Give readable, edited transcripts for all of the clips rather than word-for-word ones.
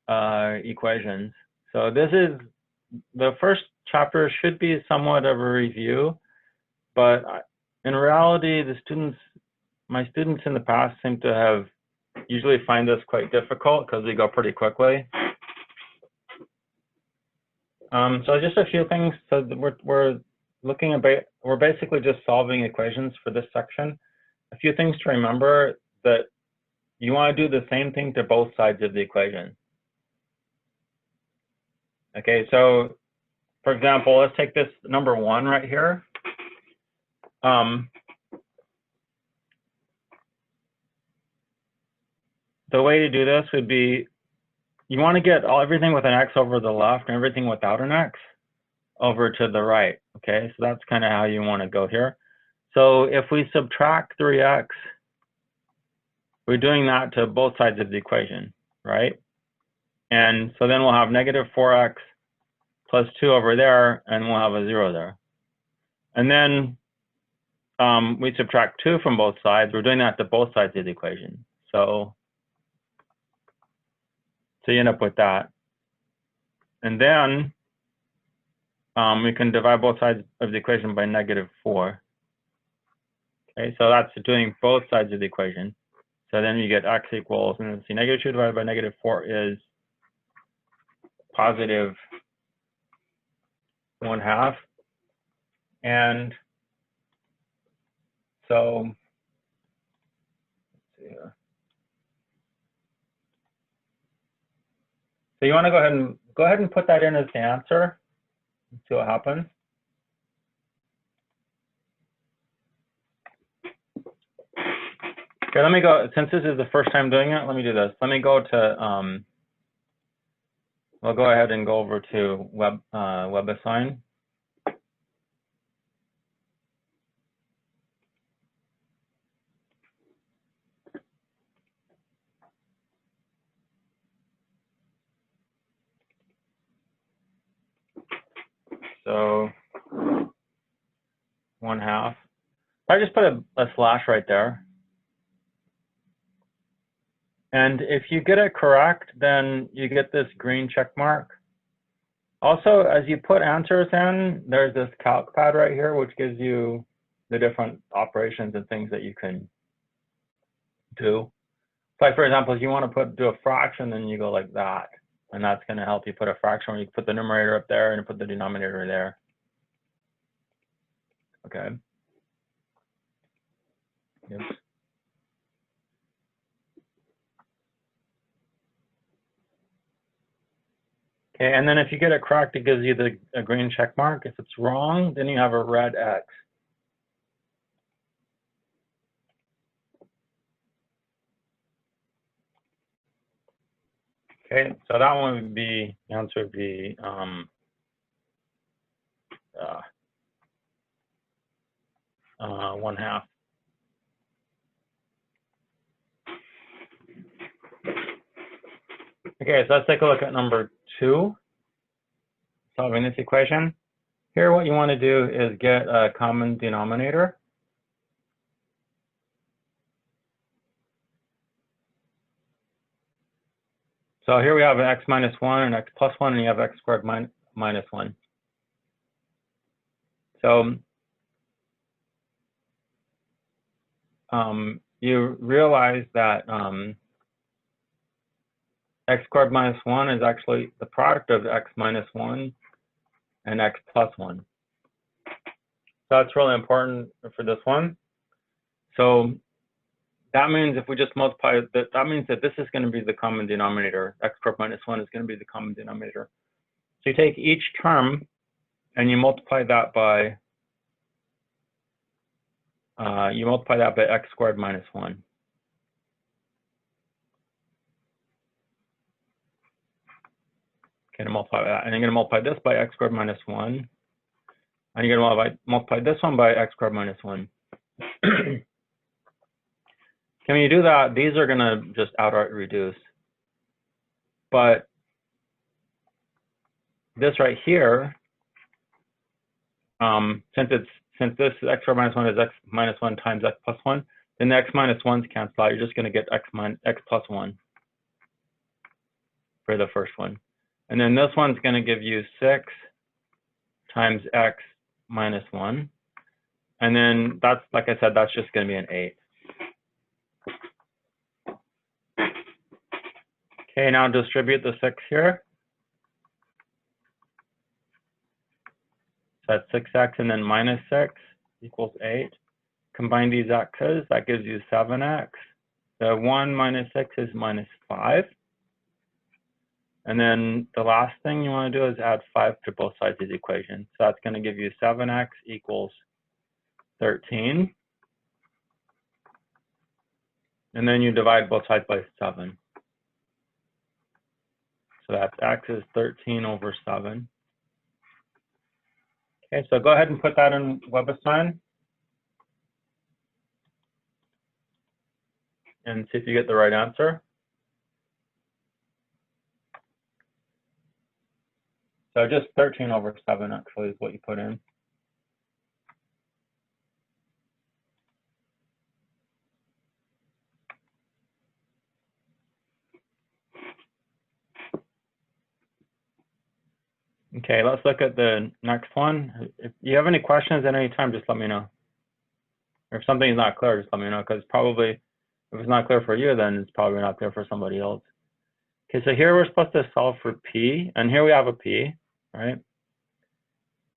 equations. So this is, the first chapter should be somewhat of a review, but in reality, my students in the past seem to have usually find this quite difficult because we go pretty quickly. So just a few things. So we're looking at, we're basically just solving equations for this section. A few things to remember: that you want to do the same thing to both sides of the equation. Okay, so for example, let's take this number 1 right here. The way to do this would be, you want to get everything with an x over the left and everything without an x over to the right. Okay, so that's kind of how you want to go here. So if we subtract 3x, we're doing that to both sides of the equation, right? And so then we'll have negative 4x plus 2 over there, and we'll have a 0 there. And then we subtract 2 from both sides. We're doing that to both sides of the equation. So you end up with that. And then we can divide both sides of the equation by negative 4. Okay, so that's doing both sides of the equation. So then you get x equals, and then see, negative 2 divided by negative 4 is positive 1/2. And so, let's see here. So you want to go ahead and put that in as the answer and see what happens. Okay, let me go, since this is the first time doing it, let me do this. Let me go to, we'll go ahead and go over to Webassign. So 1/2. I just put a slash right there. And if you get it correct, then you get this green check mark. Also, as you put answers in, there's this calc pad right here, which gives you the different operations and things that you can do. Like, for example, if you want to do a fraction, then you go like that. And that's going to help you put a fraction where you put the numerator up there and put the denominator there. Okay. Yep. Okay, and then if you get it correct, it gives you a green check mark. If it's wrong, then you have a red X. Okay, so that one would be, the answer would be 1/2. Okay, so let's take a look at number 2, solving this equation. Here, what you want to do is get a common denominator. So here we have an x minus 1 and x plus 1, and you have x squared minus 1. So you realize that x squared minus 1 is actually the product of x minus 1 and x plus 1. So that's really important for this one. So that means if we just multiply, that means that this is going to be the common denominator. X squared minus 1 is going to be the common denominator. So you take each term and you multiply that by x squared minus 1. Okay, to multiply that, and you're going to multiply this by x squared minus 1, and you're going to multiply this one by x squared minus 1. When you do that, these are going to just outright reduce. But this right here, since this x squared minus 1 is x minus 1 times x plus 1, then the x minus 1s cancel out. You're just going to get x plus 1. for the first one. And then this one's going to give you 6 times x minus 1. And then that's, like I said, that's just going to be an 8. Okay, now distribute the 6 here. So that's 6x and then minus 6 equals 8. Combine these x's, that gives you 7x. The 1 minus 6 is minus 5. And then the last thing you want to do is add 5 to both sides of the equation. So that's going to give you 7x equals 13. And then you divide both sides by 7. So that's x is 13 over 7. Okay, so go ahead and put that in Webassign and see if you get the right answer. So just 13 over 7 actually is what you put in. Okay, let's look at the next one. If you have any questions at any time, just let me know. Or if something's not clear, just let me know, because probably if it's not clear for you, then it's probably not clear for somebody else. Okay, so here we're supposed to solve for p, and here we have a p, right?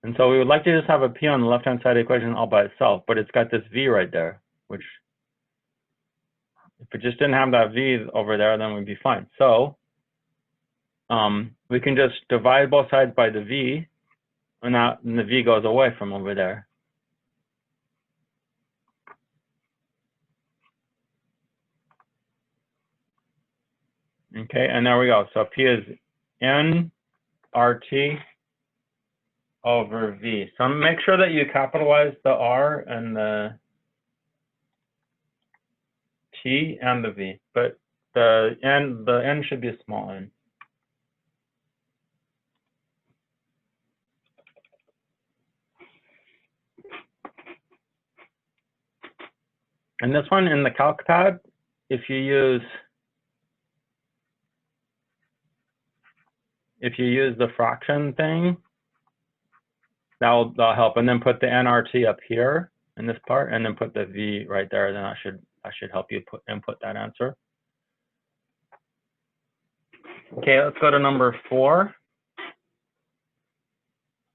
And so we would like to just have a p on the left-hand side of the equation all by itself, but it's got this v right there, which if it just didn't have that v over there, then we'd be fine. So we can just divide both sides by the v, and the v goes away from over there. Okay, and there we go. So p is n RT over v. So make sure that you capitalize the r and the t and the v, but the n should be a small n. And this one in the calc pad, if you use the fraction thing, that'll help. And then put the nRT up here in this part, and then put the v right there. Then that should help you input that answer. Okay, let's go to number 4.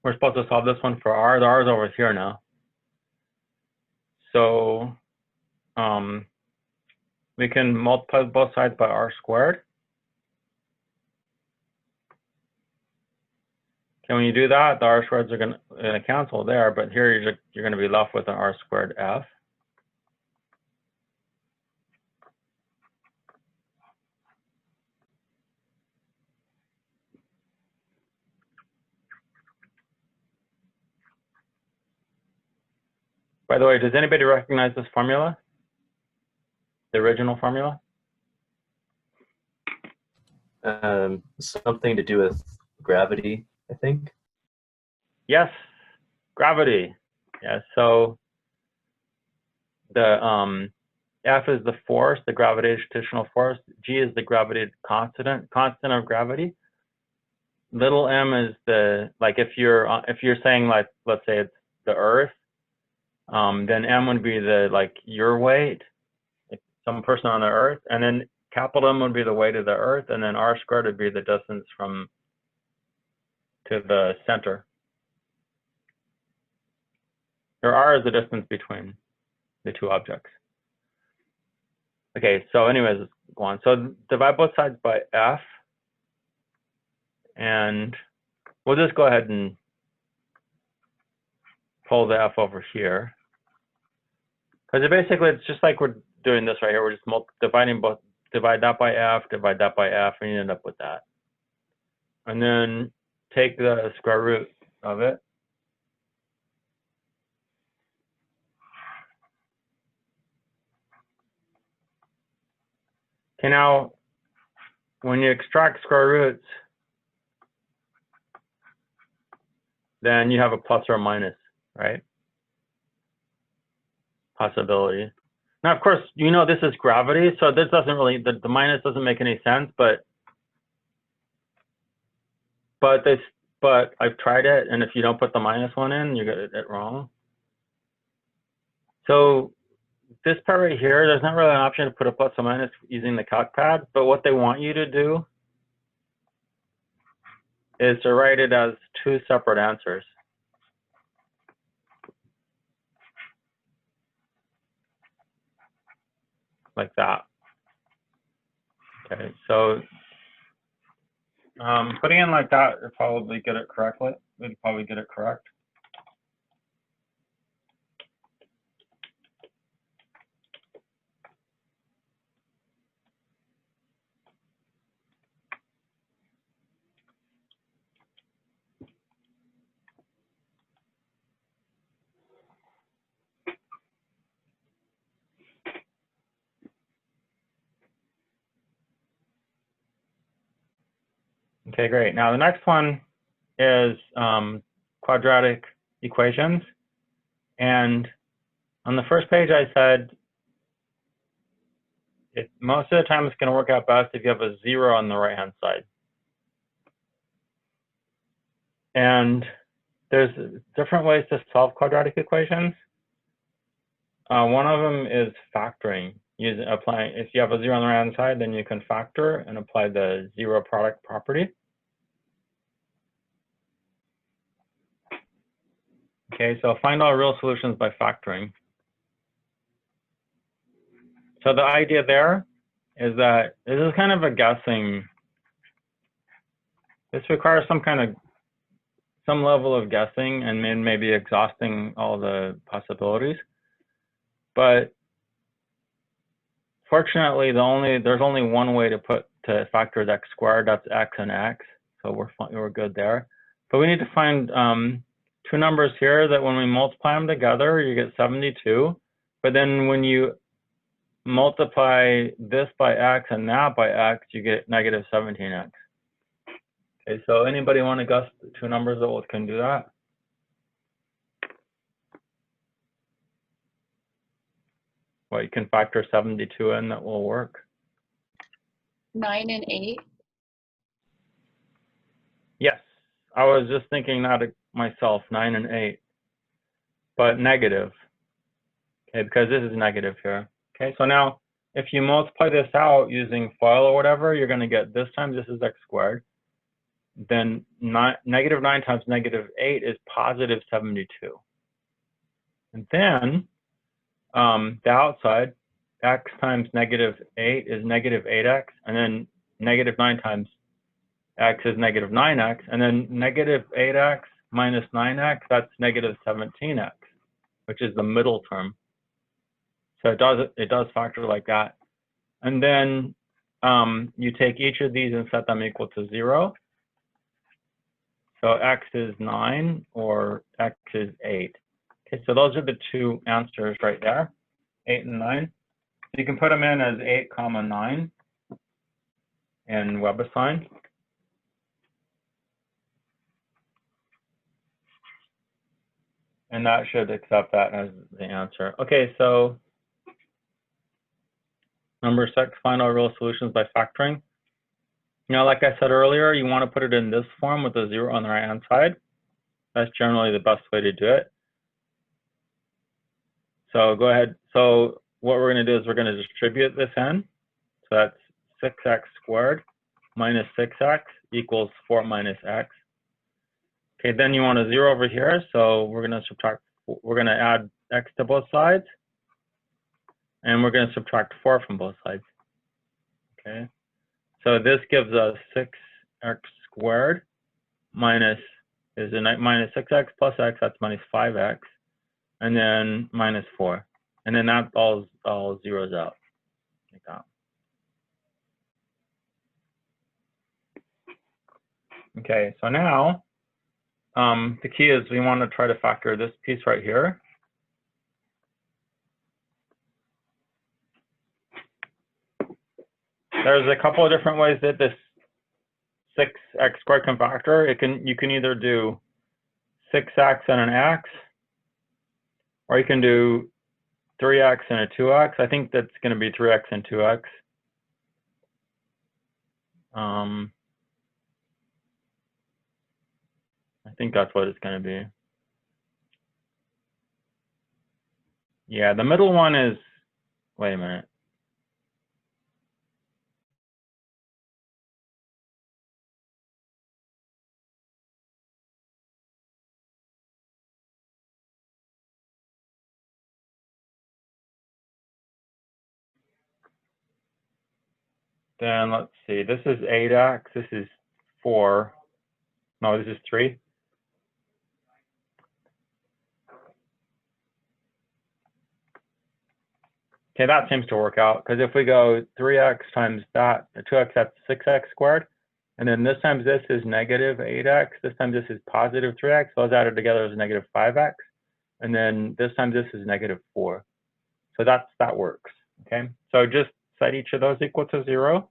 We're supposed to solve this one for r. The r is over here now. So we can multiply both sides by r squared. Okay, when you do that, the r squareds are going to cancel there, but here you're going to be left with an r squared f. By the way, does anybody recognize this formula? The original formula? Something to do with gravity, I think. Yes, gravity. Yeah, so the F is the force, the gravitational force. G is the gravity constant of gravity. Little m is the, like if you're saying, like, let's say it's the Earth, then m would be the, like, your weight, like some person on the Earth, and then capital M would be the weight of the Earth, and then r squared would be the distance from to the center. Or r is the distance between the two objects. Okay, so anyways, let's go on. So divide both sides by f, and we'll just go ahead and pull the f over here. Because basically it's just like we're doing this right here. We're just divide that by f, divide that by f, and you end up with that. And then take the square root of it. Okay, now when you extract square roots, then you have a plus or a minus, right? Possibility. Now, of course, you know this is gravity, so this doesn't really, the minus doesn't make any sense, but but I've tried it, and if you don't put the -1 in, you get it wrong. So this part right here, there's not really an option to put a plus or minus using the calc pad, but what they want you to do is to write it as two separate answers. Like that. Okay, so putting in like that would probably get it correctly. We'd probably get it correct. Okay, great. Now the next one is quadratic equations. And on the first page, I said most of the time it's going to work out best if you have a 0 on the right-hand side. And there's different ways to solve quadratic equations. One of them is factoring. Applying, if you have a 0 on the right-hand side, then you can factor and apply the zero product property. Okay, so find all real solutions by factoring. So the idea there is that this is kind of a guessing. This requires some level of guessing and maybe exhausting all the possibilities. But fortunately, there's only one way to factor x squared. That's x and x. So we're good there. But we need to find two numbers here that when we multiply them together, you get 72. But then when you multiply this by x and that by x, you get negative 17x. Okay, so anybody want to guess the two numbers that can do that? Well, you can factor 72 in, that will work. 9 and 8. Yes, I was just thinking that myself, 9 and 8, but negative. Okay, because this is negative here. Okay, so now if you multiply this out using FOIL or whatever, you're going to get this times this is x squared. Then negative 9 times negative 8 is positive 72. And then the outside, x times negative 8 is negative 8x, and then negative 9 times x is negative 9x, and then negative 8x minus 9x, that's negative 17x, which is the middle term. So it does factor like that. And then you take each of these and set them equal to 0. So x is 9 or x is 8. Okay, so those are the two answers right there, 8 and 9. So you can put them in as 8, 9 in Webassign. And that should accept that as the answer. Okay, so number 6, find all real solutions by factoring. Now, like I said earlier, you want to put it in this form with a 0 on the right-hand side. That's generally the best way to do it. So go ahead. So what we're going to do is we're going to distribute this in. So that's 6x squared minus 6x equals 4 minus x. Okay, then you want a 0 over here. So we're going to add x to both sides. And we're going to subtract 4 from both sides. Okay. So this gives us 6x squared minus 6x plus x, that's minus 5x, and then minus 4. And then that all zeroes out like that. Okay, so now the key is we want to try to factor this piece right here. There's a couple of different ways that this 6x squared can factor. You can either do 6x and an x, or you can do 3x and a 2x. I think that's going to be 3x and 2x. think that's what it's going to be. Yeah, the middle one is, wait a minute. Then let's see, this is 8x, this is 4. No, this is 3. Okay, that seems to work out, because if we go 3x times that, 2x, that's 6x squared. And then this times this is negative 8x. This time this is positive 3x. Those added together is negative 5x. And then this time this is negative 4. So that works, okay? So just set each of those equal to 0.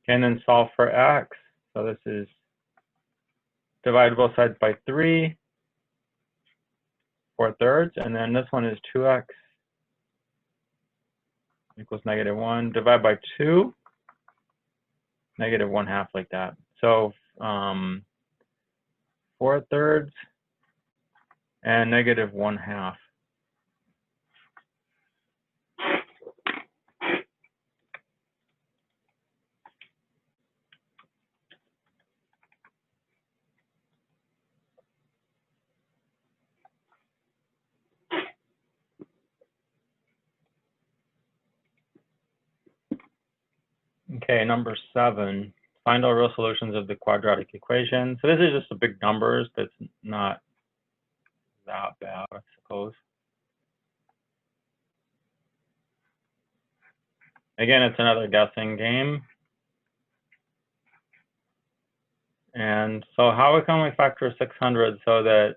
And then solve for x. So this is divide both sides by 3, 4/3. And then this one is 2x equals negative 1. Divide by 2, negative 1/2, like that. So 4/3 and negative 1/2. Okay, number 7, find all real solutions of the quadratic equation. So this is just the big numbers, but it's not that bad, I suppose. Again, it's another guessing game. And so how can we factor 600 so that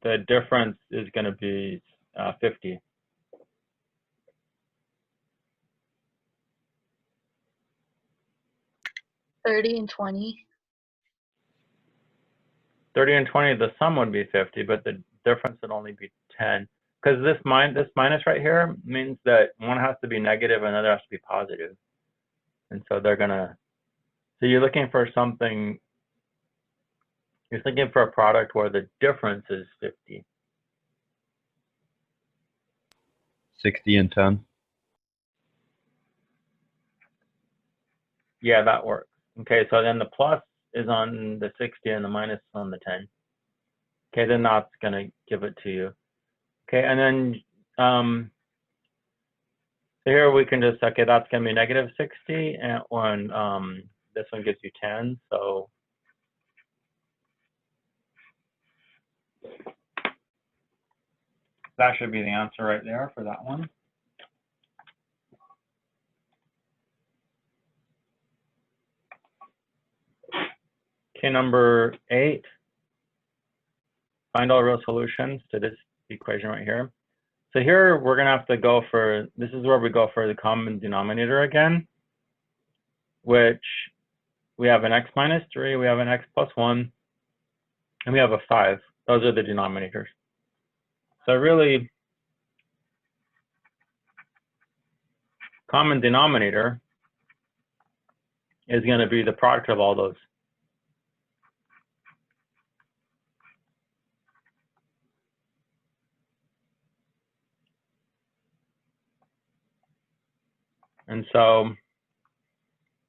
the difference is going to be 50? $30 and $20. 30 and 20, the sum would be 50, but the difference would only be 10. Because this minus right here means that one has to be negative and the other has to be positive. And so they're going to, so you're looking for something, you're looking for a product where the difference is 50. 60 and 10. Yeah, that works. Okay, so then the plus is on the 60 and the minus is on the 10. Okay, then that's going to give it to you. Okay, and then so here we can just, okay, that's going to be negative 60, and this one gives you 10, so that should be the answer right there for that one. Okay, number 8, find all real solutions to this equation right here. So here we're going to have to go for, this is where we go for the common denominator again, which we have an x minus 3, we have an x plus 1, and we have a 5. Those are the denominators. So really, common denominator is going to be the product of all those. And so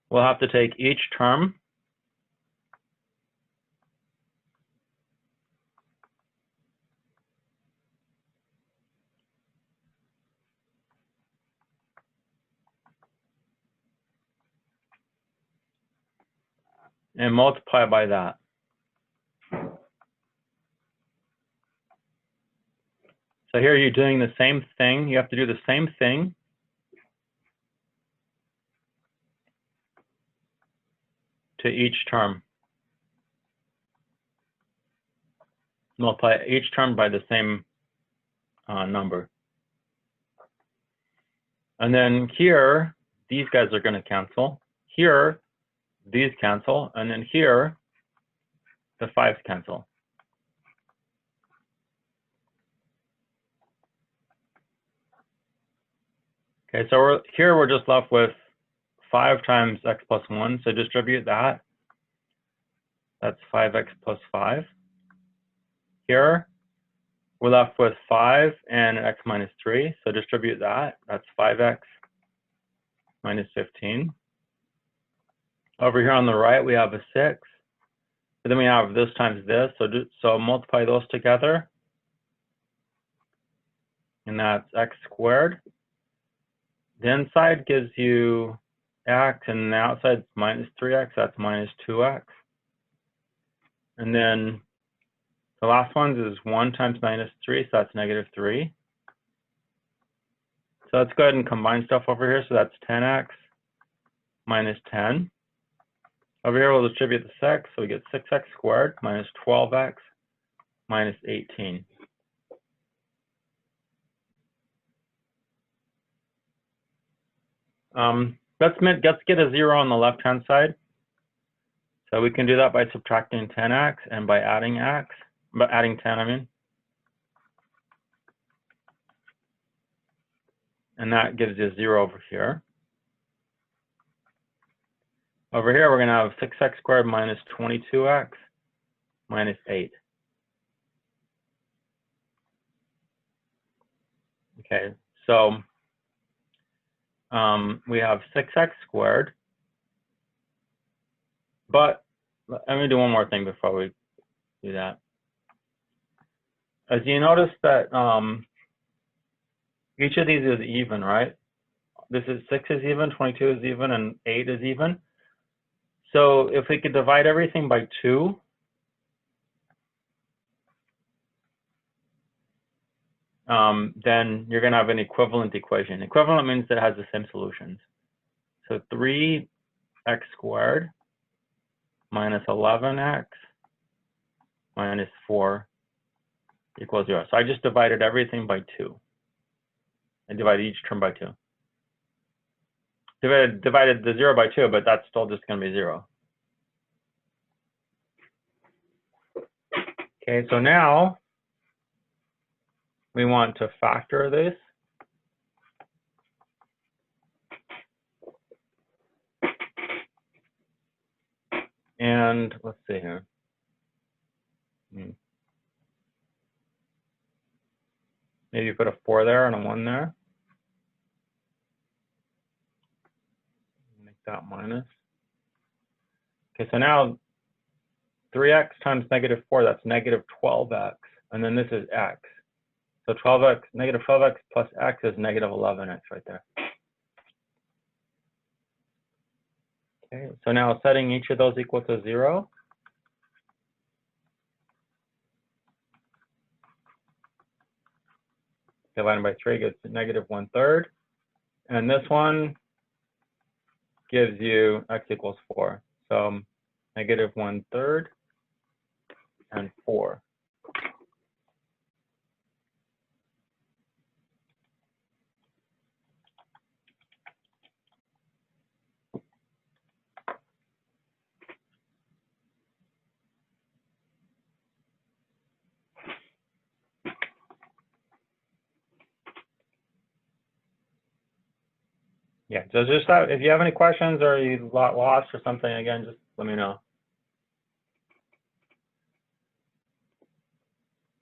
we'll have to take each term and multiply by that. So here you're doing the same thing. You have to do the same thing to each term. Multiply each term by the same number. And then here, these guys are going to cancel. Here, these cancel. And then here, the 5s cancel. Okay, so we're just left with 5 times x plus 1, so distribute that. That's 5x plus 5. Here, we're left with 5 and x minus 3, so distribute that. That's 5x minus 15. Over here on the right, we have a 6. But then we have this times this, so multiply those together. And that's x squared. The inside gives you x, and the outside is minus 3x, that's minus 2x. And then the last one is 1 times minus 3, so that's negative 3. So let's go ahead and combine stuff over here. So that's 10x minus 10. Over here, we'll distribute the 6, so we get 6x squared minus 12x minus 18. Let's get a 0 on the left-hand side. So we can do that by subtracting 10x and by adding 10, I mean. And that gives you a 0 over here. Over here, we're going to have 6x squared minus 22x minus 8. Okay, so we have 6x squared. But let me do one more thing before we do that. As you notice that each of these is even, right? This is 6 is even, 22 is even, and 8 is even. So if we could divide everything by 2, then you're going to have an equivalent equation. Equivalent means that it has the same solutions. So 3x squared minus 11x minus 4 equals 0. So I just divided everything by 2. I divided each term by 2. Divided the 0 by 2, but that's still just going to be 0. Okay, so now we want to factor this. And let's see here. Maybe put a 4 there and a 1 there. Make that minus. Okay, so now 3x times negative 4, that's negative 12x. And then this is x. So 12x, negative 12x plus x is negative 11x right there. Okay, so now setting each of those equal to 0. Divided by 3 gives negative 1/3. And this one gives you x equals 4. So negative 1/3 and 4. Yeah, so just that, if you have any questions or you lost or something, again, just let me know.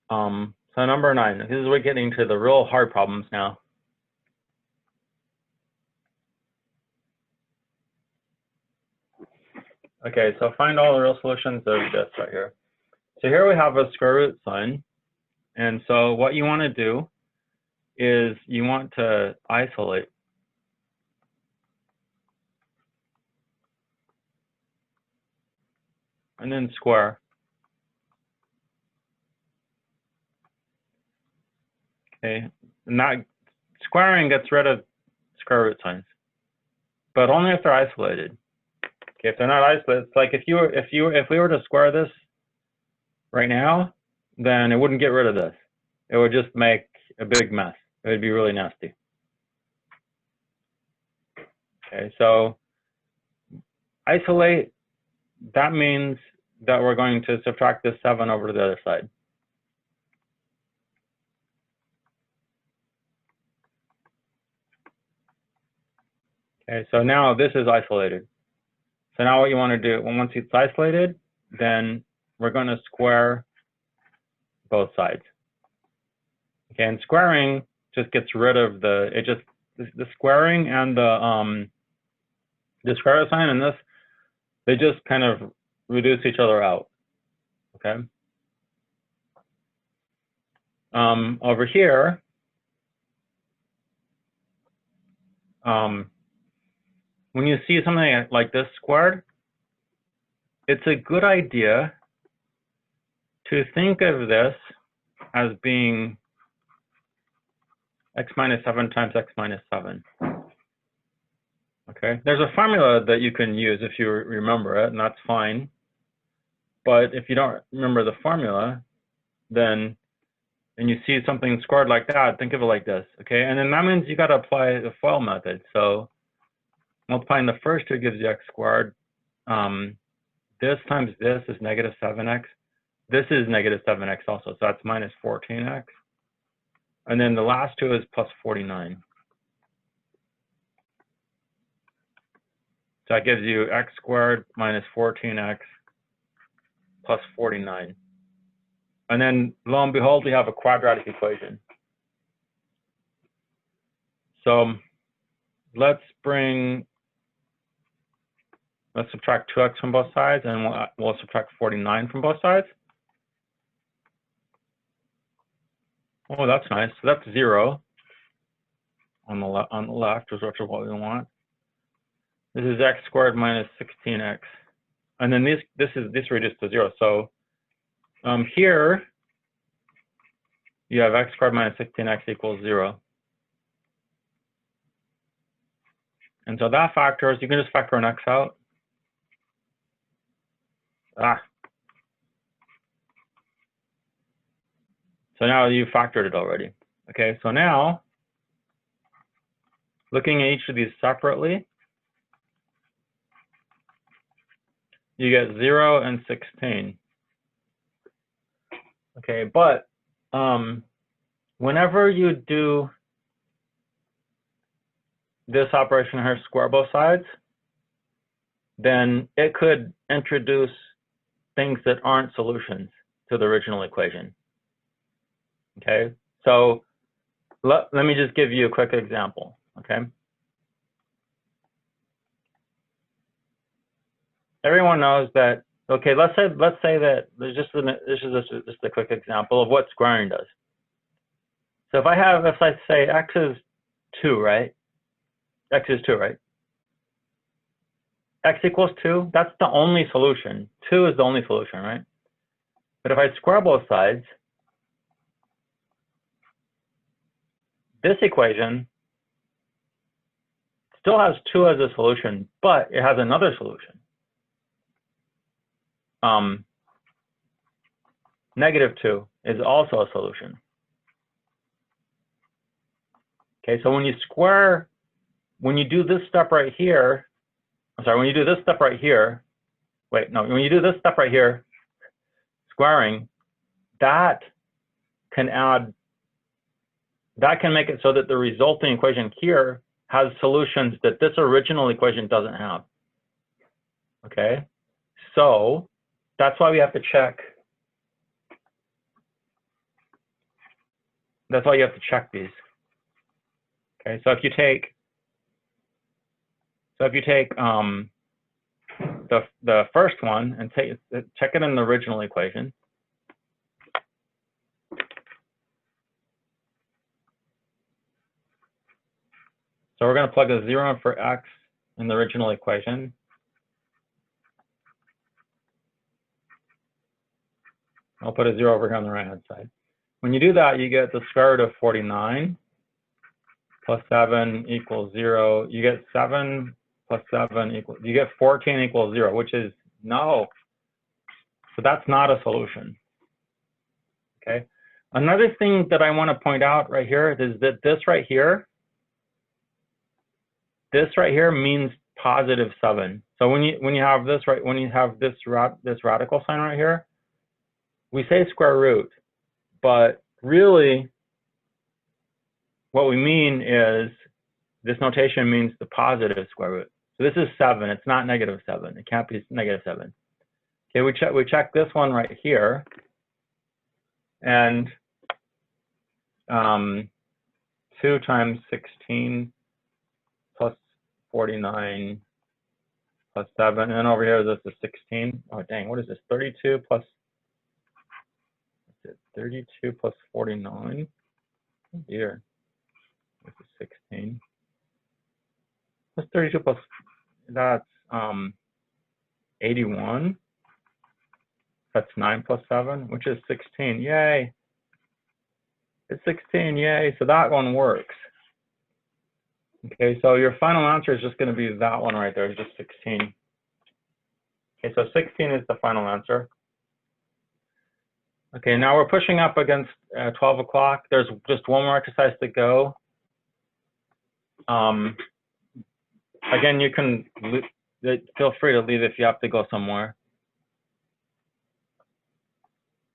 So number 9, this is we're getting to the real hard problems now. Okay, so find all the real solutions of this right here. So here we have a square root sign. And so what you want to do is you want to isolate. And then square. Okay, and that squaring gets rid of square root signs, but only if they're isolated. Okay, if they're not isolated, it's like if we were to square this right now, then it wouldn't get rid of this. It would just make a big mess. It would be really nasty. Okay, so isolate, that means that we're going to subtract this 7 over to the other side. Okay, so now this is isolated. So now what you want to do, once it's isolated, then we're going to square both sides. Okay, and squaring just gets rid of the squaring and the square root sign and this, they just kind of reduce each other out. Okay. Over here, when you see something like this squared, it's a good idea to think of this as being x minus 7 times x minus 7. Okay, there's a formula that you can use if you remember it, and that's fine. But if you don't remember the formula, then and you see something squared like that, think of it like this, okay? And then that means you got to apply the FOIL method. So multiplying the first two gives you x squared. This times this is negative 7x. This is negative 7x also, so that's minus 14x. And then the last two is plus 49. So that gives you x squared minus 14x plus 49. And then lo and behold, we have a quadratic equation. So let's subtract 2x from both sides, and we'll subtract 49 from both sides. Oh, that's nice. So that's 0 on the left, which is what we want. This is x squared minus 16x, and then this reduced to 0. So here you have x squared minus 16x equals 0. And so that factors, you can just factor an x out. So now you factored it already. Okay, so now looking at each of these separately, you get 0 and 16. Okay, but whenever you do this operation here, square both sides, then it could introduce things that aren't solutions to the original equation. Okay, so let me just give you a quick example. Okay, everyone knows that. Okay, let's say that this is just a quick example of what squaring does. So if I say x is 2, right? X is 2, right? X equals 2, that's the only solution. 2 is the only solution, right? But if I square both sides, this equation still has 2 as a solution, but it has another solution. Negative 2 is also a solution. Okay, so when you do this step right here, when you do this step right here, when you do this step right here, squaring, that can make it so that the resulting equation here has solutions that this original equation doesn't have. Okay, so that's why we have to check. That's why you have to check these. Okay, so if you take the first one and check it in the original equation. So we're going to plug a 0 in for x in the original equation. I'll put a 0 over here on the right-hand side. When you do that, you get the square root of 49 plus 7 equals 0. You get 7 plus 7 equals, you get 14 equals 0, which is no. So that's not a solution. Okay. Another thing that I want to point out right here is that this right here means positive 7. So when you have this this radical sign right here, we say square root, but really what we mean is this notation means the positive square root. So this is 7. It's not negative 7. It can't be negative 7. Okay, we check this one right here. And 2 times 16 plus 49 plus 7. And then over here, this is 16. Oh, dang, what is this? 32 plus, what's it? 32 plus 49. Oh, dear. This is 16. Plus 32 plus, that's 81. That's 9 plus 7, which is 16. Yay. It's 16. Yay. So that one works. Okay, so your final answer is just going to be that one right there, just 16. Okay, so 16 is the final answer. Okay, now we're pushing up against 12 o'clock. There's just one more exercise to go. Again, you can feel free to leave if you have to go somewhere.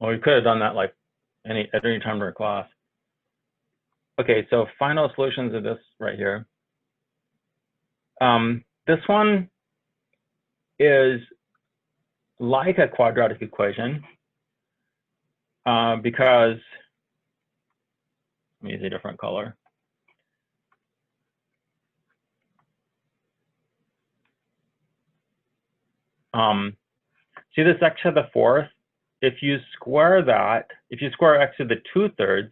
Or you could have done that like at any time during class. Okay, so final solutions of this right here. This one is like a quadratic equation because, let me use a different color. See this x to the 4th? If you square that, if you square x to the 2/3,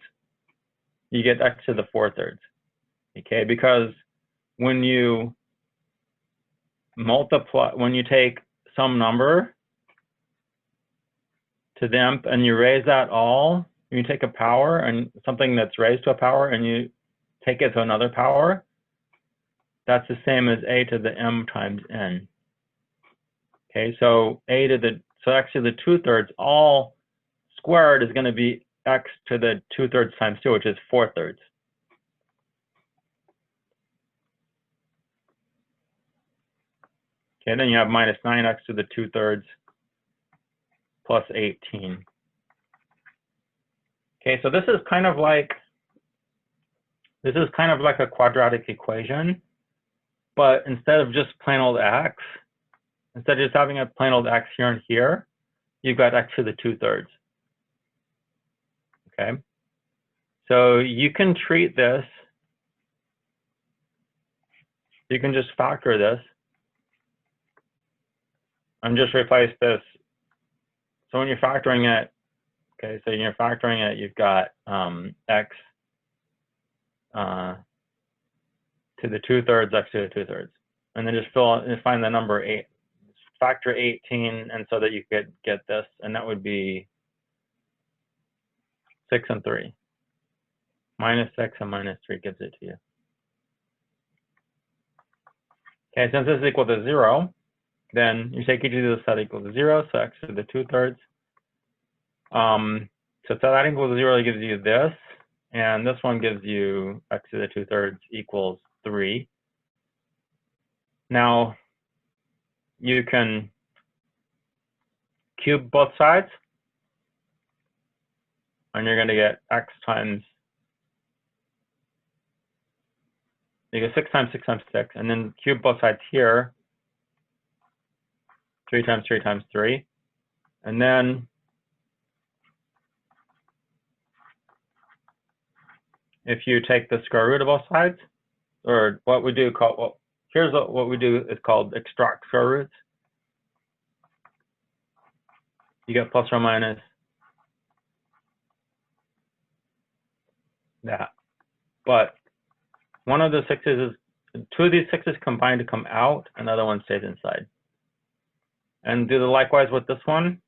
you get x to the 4/3. Okay, because when you multiply, when you take some number to the nth and you raise that all, you take a power and something that's raised to a power and you take it to another power, that's the same as a to the m times n. Okay, so x to the 2/3 all squared is going to be x to the 2/3 times 2, which is 4/3. Okay, then you have minus 9x to the 2/3 plus 18. Okay, so this is kind of like a quadratic equation, but instead of just plain old x, instead of just having a plain old x here and here, you've got x to the 2/3. Okay, so you can treat this, you can just factor this and just replace this. So when you're factoring it, okay, so you're factoring it, you've got x to the 2/3, x to the 2/3, and then just find the number 8. Factor 18, and so that you could get this, and that would be 6 and 3. Minus 6 and minus 3 gives it to you. Okay, since this is equal to 0, then you take each of these set equal to 0, so x to the 2/3. So that equals 0 gives you this, and this one gives you x to the 2/3 equals 3. Now, you can cube both sides, and you're going to get x times, you get 6 times 6 times 6, and then cube both sides here, 3 times 3 times 3, and then if you take the square root of both sides, or what we do call, well, here's what we do is called extract square roots. You get plus or minus that. But one of the 6's is, 2 of these 6's combine to come out, another one stays inside. And do the likewise with this one.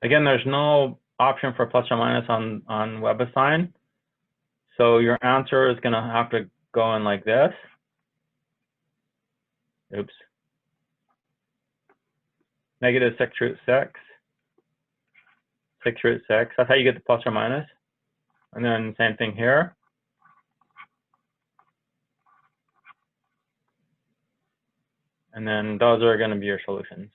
Again, there's no option for plus or minus on Webassign. So your answer is going to have to go in like this. Oops. Negative 6 root 6. 6 root 6. That's how you get the plus or minus. And then same thing here. And then those are going to be your solutions.